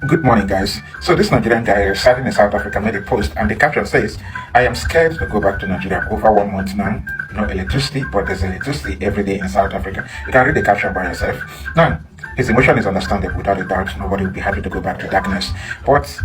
Good morning, guys. So this Nigerian guy residing in South Africa made a post, and the caption says, "I am scared to go back to Nigeria. Over 1 month now, no electricity, but there's electricity every day in South Africa." You can read the caption by yourself. Now, his emotion is understandable. Without a doubt, nobody will be happy to go back to darkness. But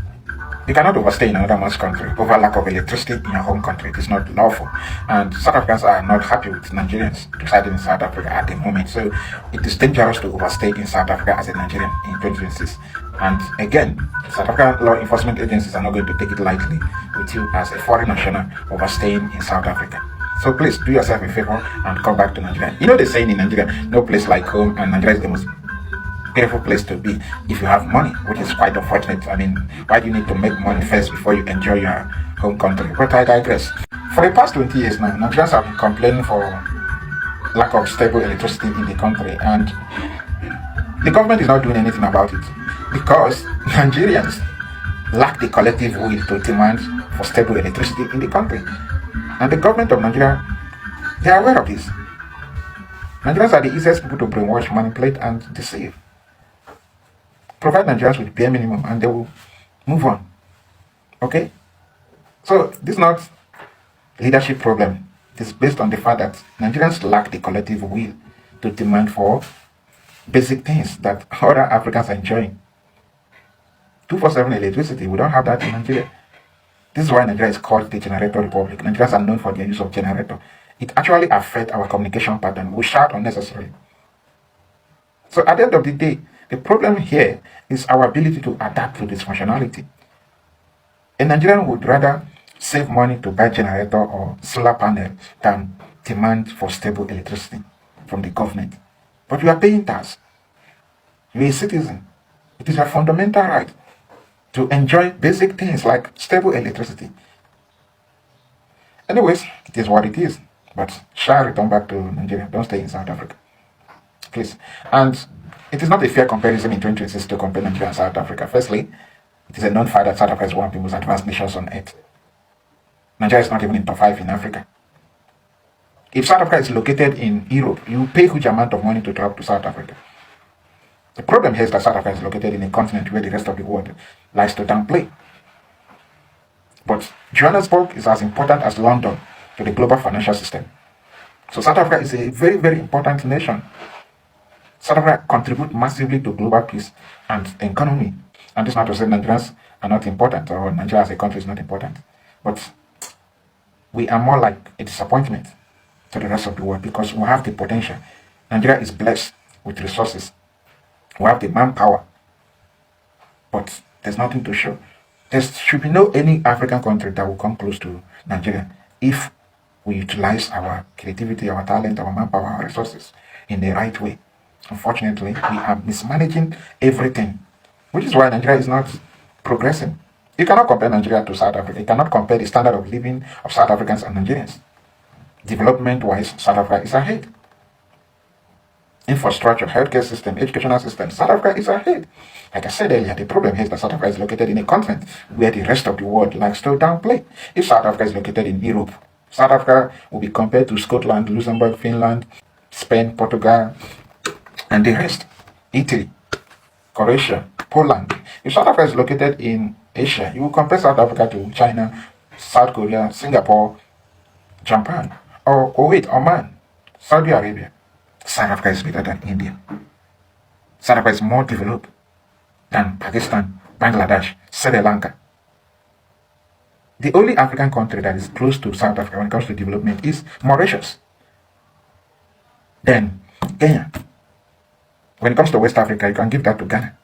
you cannot overstay in another man's country over lack of electricity in your home country. It is not lawful. And South Africans are not happy with Nigerians residing in South Africa at the moment. So it is dangerous to overstay in South Africa as a Nigerian in 2026. And again, South African law enforcement agencies are not going to take it lightly with you as a foreign national overstaying in South Africa. So please do yourself a favor and come back to Nigeria. You know the saying in Nigeria, no place like home, and Nigeria is the most beautiful place to be if you have money, which is quite unfortunate. I mean, why do you need to make money first before you enjoy your home country? But I digress. For the past 20 years now, Nigerians have been complaining for lack of stable electricity in the country, and the government is not doing anything about it because Nigerians lack the collective will to demand for stable electricity in the country. And the government of Nigeria, they are aware of this. Nigerians are the easiest people to brainwash, manipulate, and deceive. Provide Nigerians with bare minimum and they will move on. Okay? So this is not leadership problem. It is based on the fact that Nigerians lack the collective will to demand for basic things that other Africans are enjoying. 247 electricity, we don't have that in Nigeria. This is why Nigeria is called the generator republic. Nigerians are known for their use of generator. It actually affects our communication pattern. We shout unnecessarily. So at the end of the day, the problem here is our ability to adapt to this functionality. A Nigerian would rather save money to buy generator or solar panel than demand for stable electricity from the government. But you are paying tax. You are a citizen. It is a fundamental right to enjoy basic things like stable electricity. Anyways, it is what it is. But shall return back to Nigeria. Don't stay in South Africa. Please. And it is not a fair comparison in 2026 to compare Nigeria and South Africa. Firstly, it is a known fact that South Africa is one of the most advanced nations on earth. Nigeria is not even in top 5 in Africa. If South Africa is located in Europe, you pay huge amount of money to travel to South Africa. The problem here is that South Africa is located in a continent where the rest of the world likes to downplay. But Johannesburg is as important as London to the global financial system. So South Africa is a very, very important nation. South Africa contributes massively to global peace and economy. And this is not to say Nigerians are not important or Nigeria as a country is not important. But we are more like a disappointment to the rest of the world because we have the potential. Nigeria is blessed with resources. We have the manpower. But there's nothing to show. There should be no any African country that will come close to Nigeria if we utilize our creativity, our talent, our manpower, our resources in the right way. Unfortunately, we are mismanaging everything, which is why Nigeria is not progressing. You cannot compare Nigeria to South Africa. You cannot compare the standard of living of South Africans and Nigerians. Development-wise, South Africa is ahead. Infrastructure, healthcare system, educational system, South Africa is ahead. Like I said earlier, the problem here is that South Africa is located in a continent where the rest of the world likes to downplay. If South Africa is located in Europe, South Africa will be compared to Scotland, Luxembourg, Finland, Spain, Portugal, and the rest. Italy, Croatia, Poland. If South Africa is located in Asia, you will compare South Africa to China, South Korea, Singapore, Japan, or Kuwait, Oman, Saudi Arabia. South Africa is better than India. South Africa is more developed than Pakistan, Bangladesh, Sri Lanka. The only African country that is close to South Africa when it comes to development is Mauritius. Then Kenya. When it comes to West Africa, you can give that to Ghana.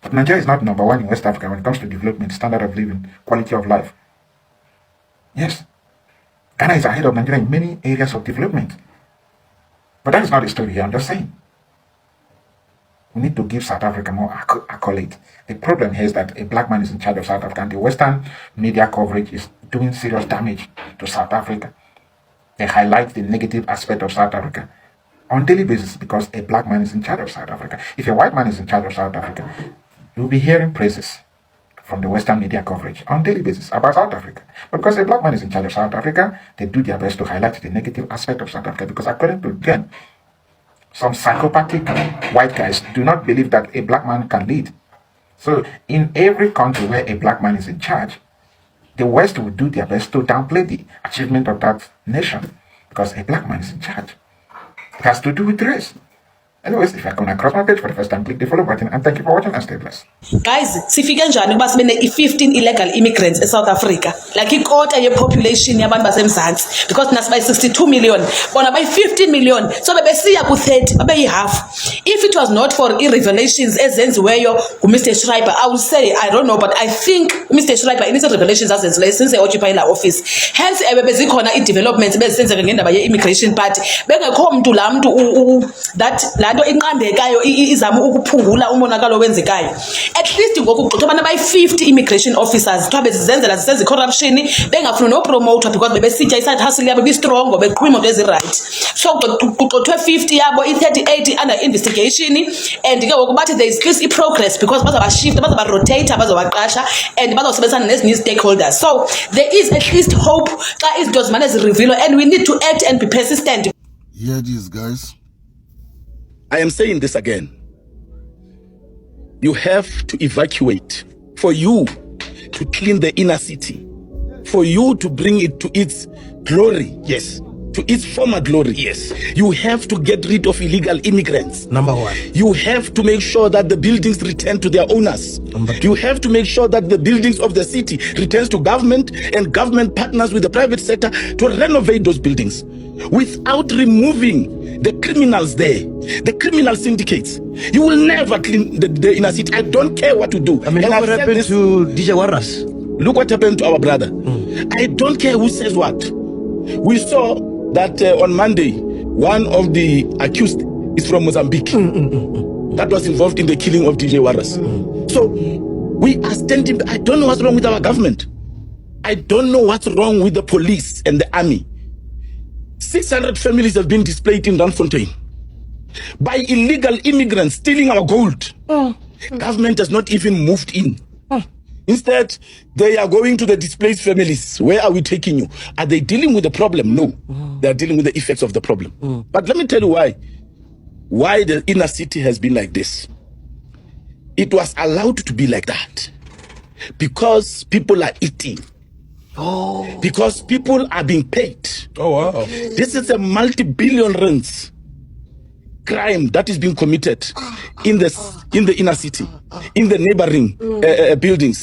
But Nigeria is not number one in West Africa when it comes to development, standard of living, quality of life. Yes, Ghana is ahead of Nigeria in many areas of development. But that is not the story here. I'm just saying. We need to give South Africa more accolade. The problem here is that a black man is in charge of South Africa and the Western media coverage is doing serious damage to South Africa. They highlight the negative aspect of South Africa on daily basis because a black man is in charge of South Africa. If a white man is in charge of South Africa, you'll be hearing praises from the Western media coverage on daily basis about South Africa. But because a black man is in charge of South Africa, they do their best to highlight the negative aspect of South Africa because according to them, some psychopathic white guys do not believe that a black man can lead. So in every country where a black man is in charge, the West will do their best to downplay the achievement of that nation because a black man is in charge. It has to do with race. Anyways, if you're coming across my page for the first time, click the follow button and thank you for watching and stay blessed. Guys, sifike njani ukuba sibe ne-15 illegal immigrants eSouth Africa, like ikota ye-population yabantu basemzantsi, because thina sibayi 62 million, bona bayi-15 million, so bebesiya ku-30, babeyi-half. If it was not for i-revelations ezenziweyo ngu-Mr. Schreiber, I would say, I don't know, but I think Mr. Schreiber inithe revelations azenzileyo since e-occupy la office. Hence ewe bezikhona i-developments bezisenzeka ngendaba ye-immigration party, bengekho mntu laa mntu laa nto inqandekayo izama ukuphungula umonakalo wenzekayo. At least ngoku kugxothwa abantu abayi-50 immigration officers kuthiwa bezizenzela zisenza i-corruption, bengafuni nopromotwa because bebesitya i-side hustle yabo ibistrongo, beqhuba imoto ezirayithi. So kugxothwe 50 yabo, i-38 under investigation, and ke ngoku bathi there is at least i-progress because bazabashifta, bazabarotata, bazabaqasha, and bazawusebenzisana nezinye stakeholders. So there is at least hope xa izinto zimane zirevilo, and we need to act and be persistent. Here it is, guys. I am saying this again. You have to evacuate for you to clean the inner city, for you to bring it to its glory. Yes. To its former glory. Yes. You have to get rid of illegal immigrants. Number one. You have to make sure that the buildings return to their owners. Number two. You have to make sure that the buildings of the city returns to government, and government partners with the private sector to renovate those buildings without removing the criminals there, the criminal syndicates. You will never clean the inner city. I don't care what to do. I mean, and look what happened to DJ Warras. Look what happened to our brother. I don't care who says what. We saw that on Monday, one of the accused is from Mozambique. That was involved in the killing of DJ Warras. So we are standing. I don't know what's wrong with our government. I don't know what's wrong with the police and the army. 600 families have been displaced in Randfontein by illegal immigrants stealing our gold. Government has not even moved in. Instead, they are going to the displaced families. Where are we taking you? Are they dealing with the problem? No. They are dealing with the effects of the problem. But let me tell you why the inner city has been like this. It was allowed to be like that because people are eating. Because people are being paid. Oh, wow. This is a multi-billion rands crime that is being committed in the inner city, in the neighboring buildings,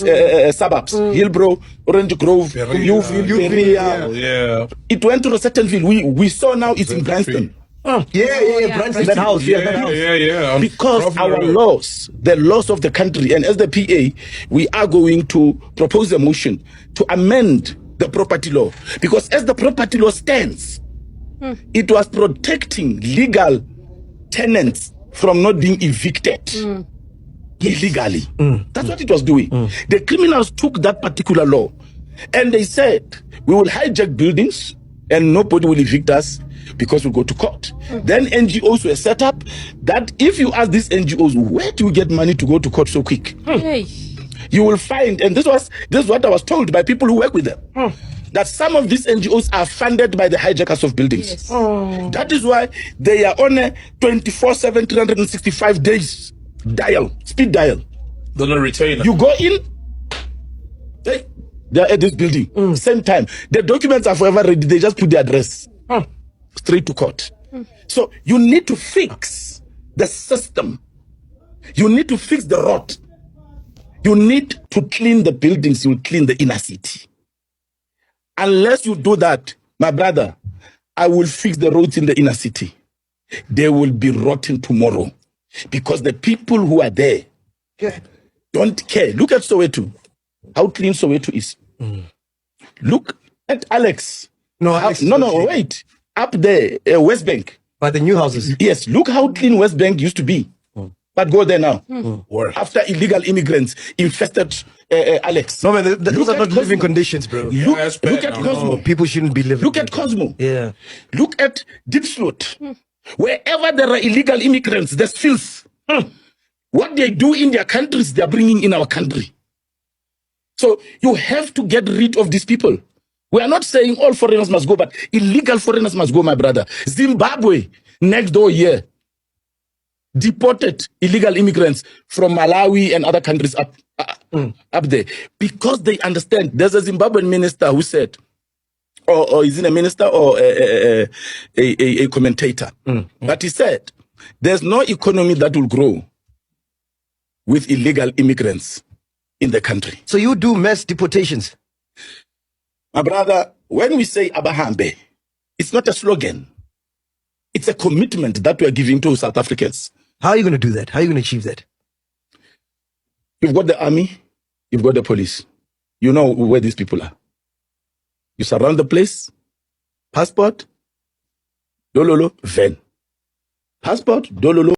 suburbs, Hillbrow, Orange Grove, Newville, Perea. Yeah. It went to a certain field. We saw now it's in Branston. Branston. That house. Yeah. Because our laws, the laws of the country, and as the PA, we are going to propose a motion to amend the property law. Because as the property law stands, it was protecting legal tenants from not being evicted illegally. That's what it was doing. The criminals took that particular law and they said, we will hijack buildings and nobody will evict us because we'll go to court. Then NGOs were set up that if you ask these NGOs, where do you get money to go to court so quick? You will find, and this is what I was told by people who work with them, that some of these NGOs are funded by the hijackers of buildings. Yes. That is why they are on a 24/7, 365 days speed dial. They're not retaining. You go in, they are at this building, same time. The documents are forever ready. They just put the address straight to court. So you need to fix the system. You need to fix the road. You need to clean the buildings. You will clean the inner city. Unless you do that, my brother, I will fix the roads in the inner city. They will be rotten tomorrow because the people who are there don't care. Look at Soweto, how clean Soweto is. Look at Alex. Wait. Up there, West Bank. By the new houses. Yes, look how clean West Bank used to be. But go there now. After illegal immigrants infested Alex. No, man, those are not living conditions, bro. Look at Cosmo. People shouldn't be living. Look at Cosmo. Yeah. Look at Deep Slot. Wherever there are illegal immigrants, there's filth. What they do in their countries, they're bringing in our country. So you have to get rid of these people. We are not saying all foreigners must go, but illegal foreigners must go, my brother. Zimbabwe, next door here. deported illegal immigrants from Malawi and other countries up there, because they understand. There's a Zimbabwean minister who said, or is it a minister or a commentator? But he said, there's no economy that will grow with illegal immigrants in the country. So you do mass deportations? My brother, when we say Abahambe, it's not a slogan. It's a commitment that we are giving to South Africans. How are you going to do that? How are you going to achieve that? You've got the army, you've got the police. You know where these people are. You surround the place, passport, dololo, van. Passport, dololo,